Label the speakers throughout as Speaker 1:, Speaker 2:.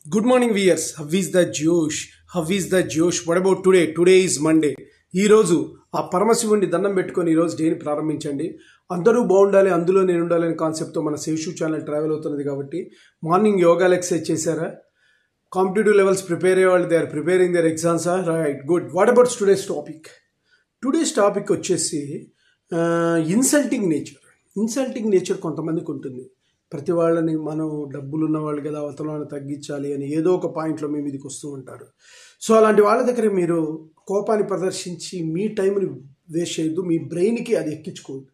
Speaker 1: Good morning, viewers. How is the Josh? How is the Josh? What about today? Today is Monday. ఈ రోజు ఆ పరమశివుని దండం పెట్టుకొని ఈ రోజు డేని ప్రారంభించండి. అందరూ బాగుండాలి, అందులో నేను ఉండాలి అనే కాన్సెప్ట్తో మన శివశు ఛానల్ ట్రావెల్ అవుతున్నది కాబట్టి మార్నింగ్ యోగాలు ఎక్సర్సైజ్ చేశారా? కాంపిటేటివ్ లెవెల్స్ ప్రిపేర్ అయ్యే వాళ్ళు they are preparing their exams are right good. What about today's topic? Today's topic వచ్చేసి ఇన్సల్టింగ్ నేచర్ కొంతమందికి ఉంటుంది. ప్రతి వాళ్ళని మనం డబ్బులు ఉన్న వాళ్ళు కదా అవతలను తగ్గించాలి అని ఏదో ఒక పాయింట్లో మీ మీదకి వస్తూ ఉంటారు. సో అలాంటి వాళ్ళ దగ్గర మీరు కోపాన్ని ప్రదర్శించి మీ టైంని వేస్ట్ చేయొద్దు, మీ బ్రెయిన్కి అది ఎక్కించుకోవద్దు.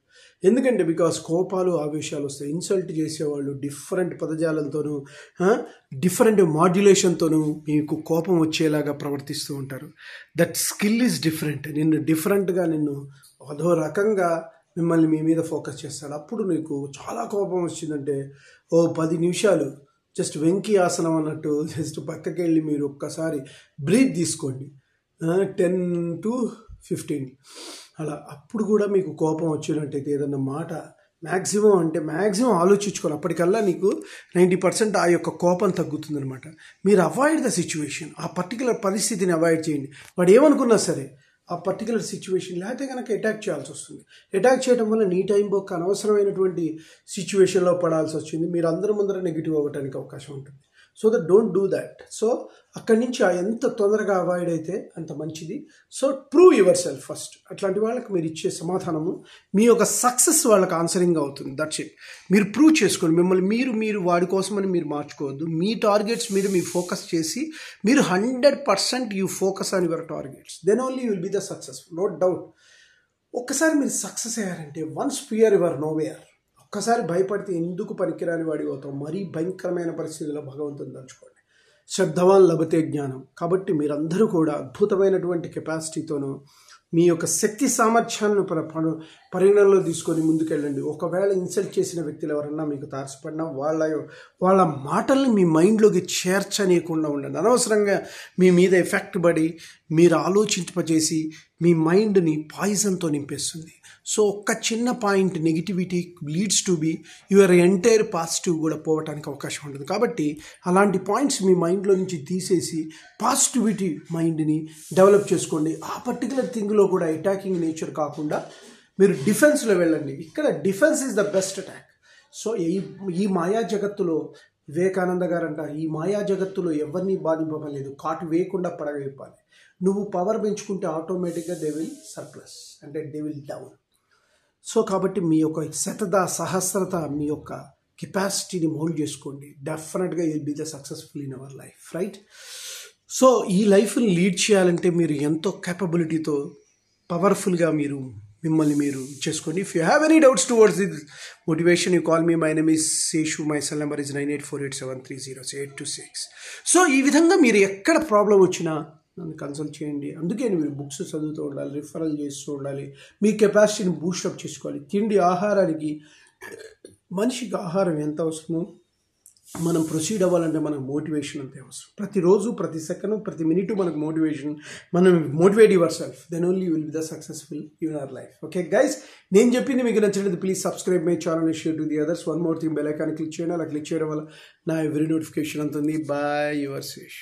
Speaker 1: ఎందుకంటే బికాస్ కోపాలు ఆవేశాలు వస్తాయి. ఇన్సల్ట్ చేసేవాళ్ళు డిఫరెంట్ పదజాలంతోనూ డిఫరెంట్ మాడ్యులేషన్తోనూ మీకు కోపం వచ్చేలాగా ప్రవర్తిస్తూ ఉంటారు. That skill is different. నిన్ను అదో రకంగా మిమ్మల్ని మీ మీద ఫోకస్ చేస్తాడు. అప్పుడు నీకు చాలా కోపం వచ్చిందంటే 10 నిమిషాలు జస్ట్ వెంకీ ఆసనం అన్నట్టు జస్ట్ పక్కకి వెళ్ళి మీరు ఒక్కసారి బ్రీత్ తీసుకోండి, 10 to 15 అలా. అప్పుడు కూడా మీకు కోపం వచ్చినట్టయితే ఏదన్నా మాట మ్యాక్సిమం ఆలోచించుకోవాలి. అప్పటికల్లా నీకు 90% ఆ యొక్క కోపం తగ్గుతుందనమాట. మీరు అవాయిడ్ ద సిచ్యువేషన్, ఆ పర్టికులర్ పరిస్థితిని అవాయిడ్ చేయండి. వాడు ఏమనుకున్నా సరే ఆ పర్టికులర్ సిచ్యువేషన్ లేకపోతే కనుక అటాక్ చేయాల్సి వస్తుంది. అటాక్ చేయడం వల్ల నీ టైం బొక్క అనవసరమైనటువంటి సిచ్యువేషన్లో పడాల్సి వచ్చింది. మీరు అందరి ముందర నెగిటివ్ అవ్వడానికి అవకాశం ఉంటుంది. So that don't do that. So అక్కడి నుంచి ఎంత తొందరగా అవాయిడ్ అయితే అంత మంచిది. So prove your self first. అట్లాంటి వాళ్ళకి మీరు ఇచ్చే సమాధానము మీ యొక్క సక్సెస్ వాళ్ళకి ఆన్సరింగ్ అవుతుంది. That's it. మీరు ప్రూవ్ చేసుకోండి. మిమ్మల్ని మీరు వాడి కోసమని మీరు మార్చుకోవద్దు. మీ టార్గెట్స్ మీరు ఫోకస్ చేసి మీరు 100% you focus on your targets. Then only you will be the successful, no doubt. ఒక్కసారి మీరు సక్సెస్ అయ్యారంటే వన్స్ ఫియర్ యువర్ నోవేర్. ఒక్కసారి భయపడితే ఎందుకు పనికిరాని వాడి అవుతాం. మరీ భయంకరమైన పరిస్థితుల్లో భగవంతుని తలుచుకోండి. శ్రద్ధవాన్ లభతే జ్ఞానం. కాబట్టి మీరందరూ కూడా అద్భుతమైనటువంటి కెపాసిటీతోనూ మీ యొక్క శక్తి సామర్థ్యాలను పరిగణనలో తీసుకొని ముందుకెళ్ళండి. ఒకవేళ ఇన్సల్ట్ చేసిన వ్యక్తులు ఎవరన్నా మీకు తారసపడినా వాళ్ళ మాటల్ని మీ మైండ్లోకి చేర్చనీయకుండా ఉండండి. అనవసరంగా మీ మీద ఎఫెక్ట్ పడి మీరు ఆలోచింపజేసి మీ మైండ్ని పాయిజన్తో నింపేస్తుంది. సో ఒక్క చిన్న point negativity leads to be your entire positive కూడా పోవటానికి అవకాశం ఉంటుంది. కాబట్టి అలాంటి పాయింట్స్ మీ మైండ్లో నుంచి తీసేసి పాజిటివిటీ మైండ్ని డెవలప్ చేసుకోండి. ఆ పర్టికులర్ థింగ్లో కూడా అటాకింగ్ నేచర్ కాకుండా మీరు డిఫెన్స్లో వెళ్ళండి. ఇక్కడ defence is the best attack. So ఈ మాయా జగత్తులో వివేకానంద గారు అంటారు, ఈ మాయా జగత్తులో ఎవరిని బాధింపలేదు, కాటు వేయకుండా పడవేపాలి. నువ్వు పవర్ పెంచుకుంటే ఆటోమేటిక్గా దే విల్ సర్ప్లస్, అంటే దే విల్ డౌన్. సో కాబట్టి మీ యొక్క సహస్రత, మీ యొక్క కెపాసిటీని మోల్డ్ చేసుకోండి. డెఫినెట్గా you will be the successful in our life, right? So ఈ లైఫ్ని లీడ్ చేయాలంటే మీరు ఎంతో కేపబిలిటీతో పవర్ఫుల్గా మిమ్మల్ని మీరు చేసుకోండి. If you have any doubts towards this motivation, you call me. My name is Seshu. My cell number is 9848730826. So ఈ విధంగా మీరు ఎక్కడ ప్రాబ్లం వచ్చినా నన్ను కన్సల్ట్ చేయండి. అందుకే మీరు బుక్స్ చదువుతూ ఉండాలి, రిఫరల్ చేస్తూ ఉండాలి, మీ కెపాసిటీని బూస్టప్ చేసుకోవాలి. ఆహారానికి మనిషికి ఆహారం ఎంత అవసరమో మనం ప్రొసీడ్ అవ్వాలంటే మనకు మోటివేషన్ అంతే అవసరం. ప్రతిరోజు, ప్రతి సెకండ్, ప్రతి మినిట్ మనకు మోటివేషన్. మనం motivate yourself, then only you will be the successful in our life. Okay guys, నేను చెప్పింది మీకు నచ్చినట్లయితే please subscribe my channel, share to the others. One more thing, bell icon click చేయండి. అలా click చేయడం వల్ల నా ఎవ్రీ నోటిఫికేషన్ అంతుంది. Bye, your Sesh.